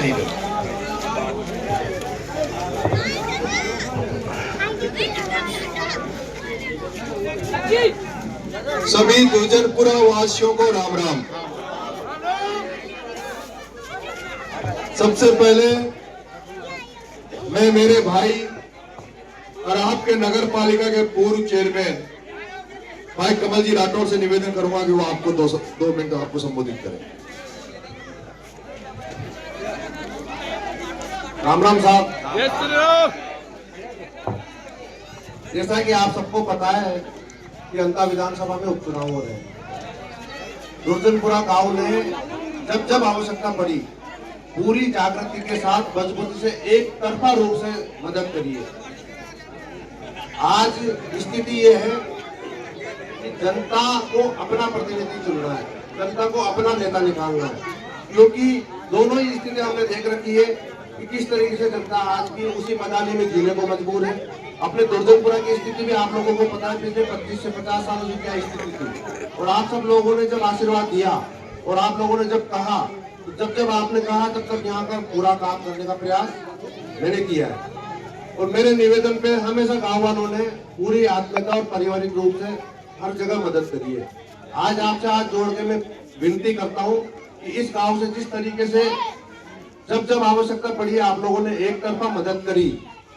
नहीं दो। सभी दुर्जनपुरा वासियों को राम राम। सबसे पहले मैं मेरे भाई और आपके नगर पालिका के पूर्व चेयरमैन भाई कमल जी राठौर से निवेदन करूंगा कि वो आपको दो मिनट आपको संबोधित करें। राम राम साहब। जैसा कि आप सबको पता है कि अंता विधानसभा में उपचुनाव हो रहे हैं। दुर्जनपुरा गांव ने जब जब आवश्यकता पड़ी पूरी जागृति के साथ मजबूती से एक तरफा रूप से मदद करी है। आज स्थिति ये है कि जनता को अपना प्रतिनिधि चुनना है, जनता को अपना नेता निकालना है, क्योंकि दोनों ही स्थिति हमने देख रखी है कि किस तरीके से जनता आज भी उसी मदानी में जीने को मजबूर है। अपने दुर्जनपुरा की स्थिति भी आप लोगों को पता है, पिछले 25 से 50 सालों की क्या स्थिति थी। और आप सब लोगों ने जब आशीर्वाद दिया और आप लोगों ने जब कहा, तो जब आपने कहा तब तक यहाँ का पूरा काम करने का प्रयास मैंने किया है। और मेरे निवेदन पे हमेशा गाँव वालों ने पूरी आत्मीयता और पारिवारिक रूप से हर जगह मदद करी है। आज आपसे हाथ जोड़ के मैं विनती करता हूँ कि इस गाँव से जिस तरीके से जब जब आवश्यकता पड़ी आप लोगों ने एक तरफा मदद करी,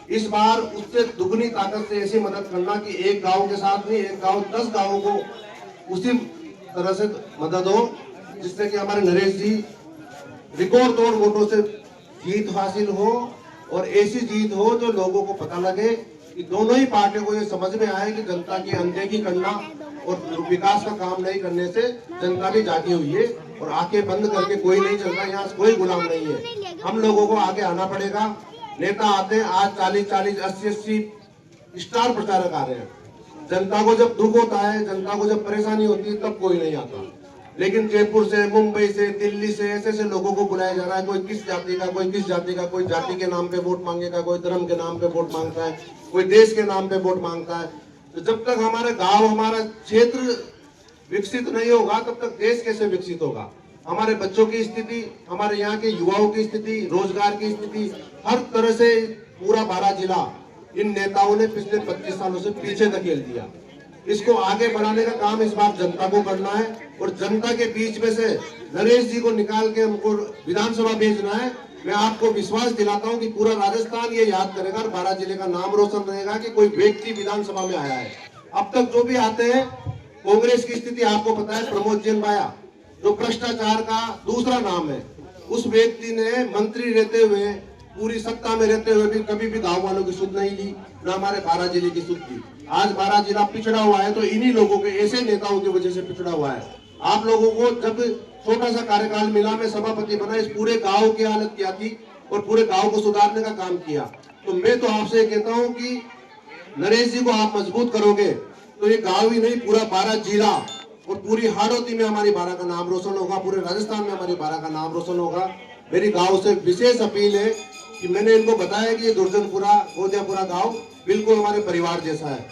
इस बार उससे दुगनी ताकत से ऐसी मदद करना कि एक गांव के साथ नहीं, एक गांव 10 गांवों को उसी तरह से मदद हो, जिससे कि हमारे नरेश जी रिकॉर्ड तोड़ वोटों से जीत हासिल हो और ऐसी जीत हो जो लोगों को पता लगे कि दोनों ही पार्टियों को ये समझ में आए कि जनता की अनदेखी करना और विकास का काम नहीं करने से जनता भी जागी हुई है और आंखें बंद करके कोई नहीं चलता, यहाँ कोई गुलाम नहीं है। हम लोगों को आगे आना पड़ेगा। नेता आते हैं, आज 40-40, 80-80 स्टार प्रचारक आ रहे हैं। जनता को जब दुख होता है, जनता को जब परेशानी होती है, तब कोई नहीं आता। लेकिन जयपुर से, मुंबई से, दिल्ली से ऐसे ऐसे लोगों को बुलाया जा रहा है। कोई किस जाति का, कोई किस जाति का, कोई जाति के नाम पे वोट मांगेगा, कोई धर्म के नाम पे वोट मांगता है, कोई देश के नाम पे वोट मांगता है। तो जब तक हमारा गाँव, हमारा क्षेत्र विकसित नहीं होगा, तब तक देश कैसे विकसित होगा। हमारे बच्चों की स्थिति, हमारे यहाँ के युवाओं की स्थिति, रोजगार की स्थिति, हर तरह से पूरा 12 जिला इन नेताओं ने पिछले 25 सालों से पीछे धकेल दिया। इसको आगे बढ़ाने का काम इस बार जनता को करना है और जनता के बीच में से नरेश जी को निकाल के हमको विधानसभा भेजना है। मैं आपको विश्वास दिलाता हूँ कि पूरा राजस्थान ये याद करेगा और 12 जिले का नाम रोशन रहेगा कि कोई व्यक्ति विधानसभा में आया है। अब तक जो भी आते हैं, कांग्रेस की स्थिति आपको पता है, प्रमोद जैन भाया जो भ्रष्टाचार का दूसरा नाम है, उस व्यक्ति ने मंत्री रहते हुए, पूरी सत्ता में रहते हुए भी कभी भी गांव वालों की सुध नहीं ली, न हमारे 12 जिले की सुध ली। आज 12 जिला पिछड़ा हुआ है तो इन्हीं लोगों के, ऐसे नेताओं की वजह से पिछड़ा हुआ है। आप लोगों को जब छोटा सा कार्यकाल मिला, मैं सभापति बना, इस पूरे गाँव की हालत क्या थी और पूरे गाँव को सुधारने का काम किया। तो मैं तो आपसे कहता हूँ कि नरेश जी को आप मजबूत करोगे तो ये गाँव ही नहीं, पूरा 12 जिला और पूरी हाड़ौती में हमारी 12 का नाम रोशन होगा, पूरे राजस्थान में हमारी 12 का नाम रोशन होगा। मेरी गांव से विशेष अपील है कि मैंने इनको बताया कि ये दुर्जनपुरा, गोदियापुरा गांव बिल्कुल हमारे परिवार जैसा है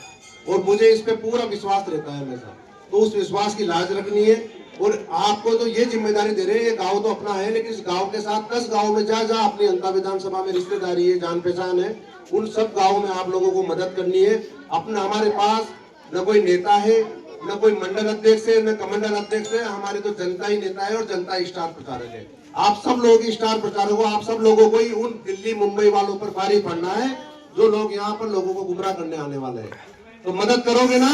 और मुझे इस पे पूरा विश्वास रहता है हमेशा। तो उस विश्वास की लाज रखनी है और आपको तो ये जिम्मेदारी दे रहे हैं। ये गाँव तो अपना है, लेकिन इस गाँव के साथ 10 गाँव में जहाँ अपनी अंता विधानसभा में रिश्तेदारी है, जान पहचान है, उन सब गाँव में आप लोगों को मदद करनी है। अपना हमारे पास न कोई नेता है, न कोई मंडल अध्यक्ष है, न कमंडल अध्यक्ष है, हमारी तो जनता ही नेता है और जनता स्टार प्रचारक है। आप सब लोग स्टार प्रचारक हो। आप सब लोगों को ही उन दिल्ली मुंबई वालों पर भारी पड़ना है जो लोग यहाँ पर लोगों को गुमराह करने आने वाले हैं। तो मदद करोगे ना?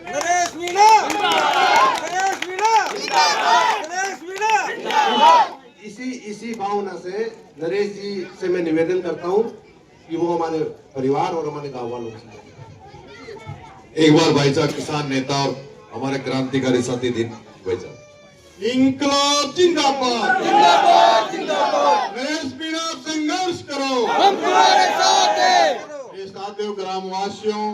नरेश मीणा, नरेश मीणा, नरेश मीणा। इसी भावना से नरेश जी से मैं निवेदन करता हूँ कि वो हमारे परिवार और हमारे गाँव वालों से एक बार भाई साहब, किसान नेता और हमारे क्रांतिकारी साथी दिन भाई साहब, इंकलाब जिंदाबाद, जिंदाबाद, जिंदाबाद। नरेश मीणा, संघर्ष करो, हम तुम्हारे साथ हैं। ये साथियों, ग्रामवासियों,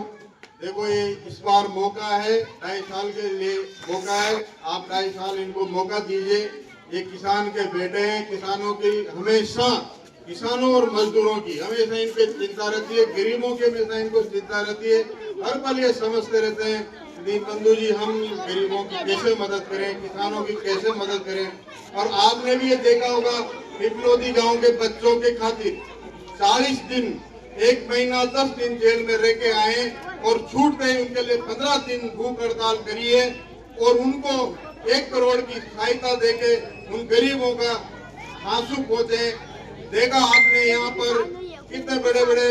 देखो ये इस बार मौका है, 2.5 साल के लिए मौका है। आप 2.5 साल इनको मौका दीजिए। ये किसान के बेटे हैं, किसानों की हमेशा, किसानों और मजदूरों की हमेशा इन पे चिंता रहती है, गरीबों की हमेशा इनको चिंता रहती है। हर पल ये समझते रहते हैं दीन बंधु जी हम गरीबों की कैसे मदद करें, किसानों की कैसे मदद करें। और आपने भी ये देखा होगा पिपलोदी गांव के बच्चों के खातिर 40 दिन 1 महीना 10 दिन जेल में रह के आए और छूटते ही उनके लिए 15 दिन भूख हड़ताल करी है और उनको 1 करोड़ की सहायता देके उन गरीबों का आंसू पोंछे। देखा आपने यहाँ पर कितने बड़े बड़े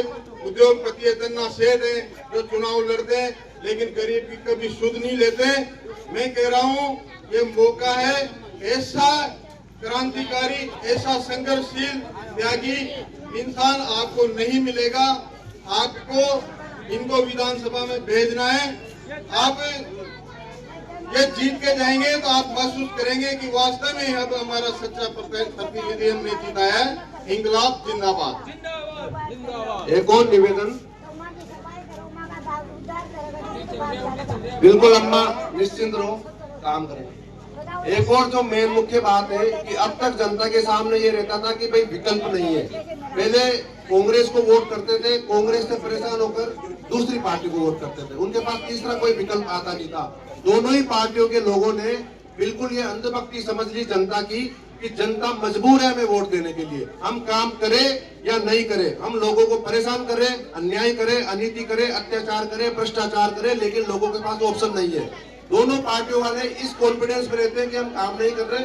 उद्योगपति तन्ना सेठ है जो चुनाव लड़ते हैं लेकिन गरीब की कभी सुध नहीं लेते। मैं कह रहा हूँ ये मौका है, ऐसा क्रांतिकारी ऐसा संघर्षशील त्यागी इंसान आपको नहीं मिलेगा। आपको इनको विधानसभा में भेजना है। आप ये जीत के जाएंगे तो आप महसूस करेंगे कि वास्तव में अब हमारा सच्चा प्रतिनिधि हमने जिताया है। इंकलाब जिंदाबाद। एक और निवेदन, बिल्कुल अम्मा निश्चिंत रहो, काम करें। एक और जो मेन मुख्य बात है कि अब तक जनता के सामने ये रहता था कि भाई विकल्प नहीं है। पहले कांग्रेस को वोट करते थे, कांग्रेस से परेशान होकर दूसरी पार्टी को वोट करते थे, उनके पास तीसरा कोई विकल्प आता नहीं था। दोनों ही पार्टियों के लोगों ने बिल्कुल ये अंधभक्ति समझ ली जनता की कि जनता मजबूर है हमें वोट देने के लिए। हम काम करें या नहीं करें, हम लोगों को परेशान करें, अन्याय करें, अनीति करें, अत्याचार करें, भ्रष्टाचार करें, लेकिन लोगों के पास ऑप्शन नहीं है। दोनों पार्टियों वाले इस कॉन्फिडेंस में रहते हैं कि हम काम नहीं कर रहे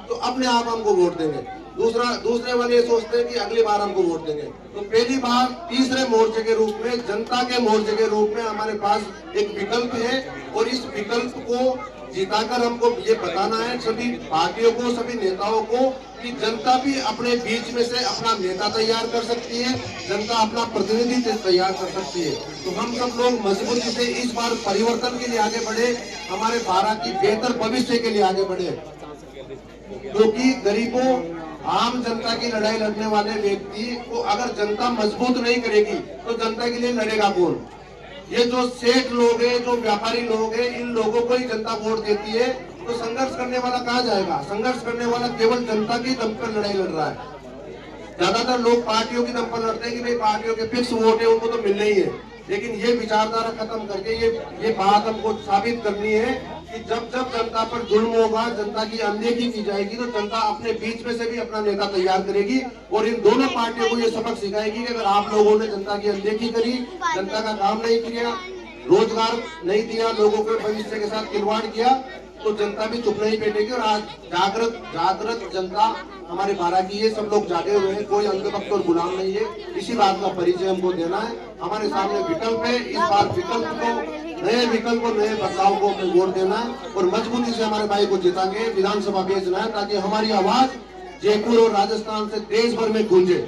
तो अपने आप हमको वोट देंगे। दूसरे वाले ये सोचते हैं कि अगली बार हमको वोट देंगे। तो पहली बार तीसरे मोर्चे के रूप में, जनता के मोर्चे के रूप में हमारे पास एक विकल्प है और इस विकल्प को जिताकर हमको ये बताना है सभी पार्टियों को, सभी नेताओं को कि जनता भी अपने बीच में से अपना नेता तैयार कर सकती है, जनता अपना प्रतिनिधि तैयार कर सकती है। तो हम सब लोग मजबूती से इस बार परिवर्तन के लिए आगे बढ़े, हमारे भारत की बेहतर भविष्य के लिए आगे बढ़े, क्योंकि गरीबों आम जनता की लड़ाई लड़ने वाले व्यक्ति को अगर जनता मजबूत नहीं करेगी तो जनता के लिए लड़ेगा कौन? ये जो सेठ लोग हैं, जो व्यापारी लोग हैं, इन लोगों को ही जनता वोट देती है। तो संघर्ष करने वाला कहाँ जाएगा? संघर्ष करने वाला केवल जनता की दम पर लड़ाई लड़ रहा है। ज्यादातर लोग पार्टियों की दम पर लड़ते हैं कि भाई पार्टियों के फिक्स वोट है उनको तो मिलना ही है, लेकिन ये विचारधारा खत्म करके ये बात हमको साबित करनी है कि जब जब जनता पर जुल्म होगा, जनता की अनदेखी की जाएगी तो जनता अपने बीच में से भी अपना नेता तैयार करेगी और इन दोनों पार्टियों को ये सबक सिखाएगी कि अगर आप लोगों ने जनता की अनदेखी करी, जनता का काम नहीं किया, रोजगार नहीं दिया, लोगों के भविष्य के साथ खिलवाड़ किया तो जनता भी चुप नहीं बैठेगी। और आज जागृत जनता हमारे बारह की है, सब लोग जागे हुए हैं, कोई अंधभक्त और गुलाम नहीं है। इसी बात का परिचय हमको देना है। हमारे सामने विकल्प है, इस बार नए विकल्प को, नए बदलाव को हमें वोट देना है और मजबूती से हमारे भाई को जिता के विधानसभा भेजना है ताकि हमारी आवाज जयपुर और राजस्थान से देश भर में गूंजे।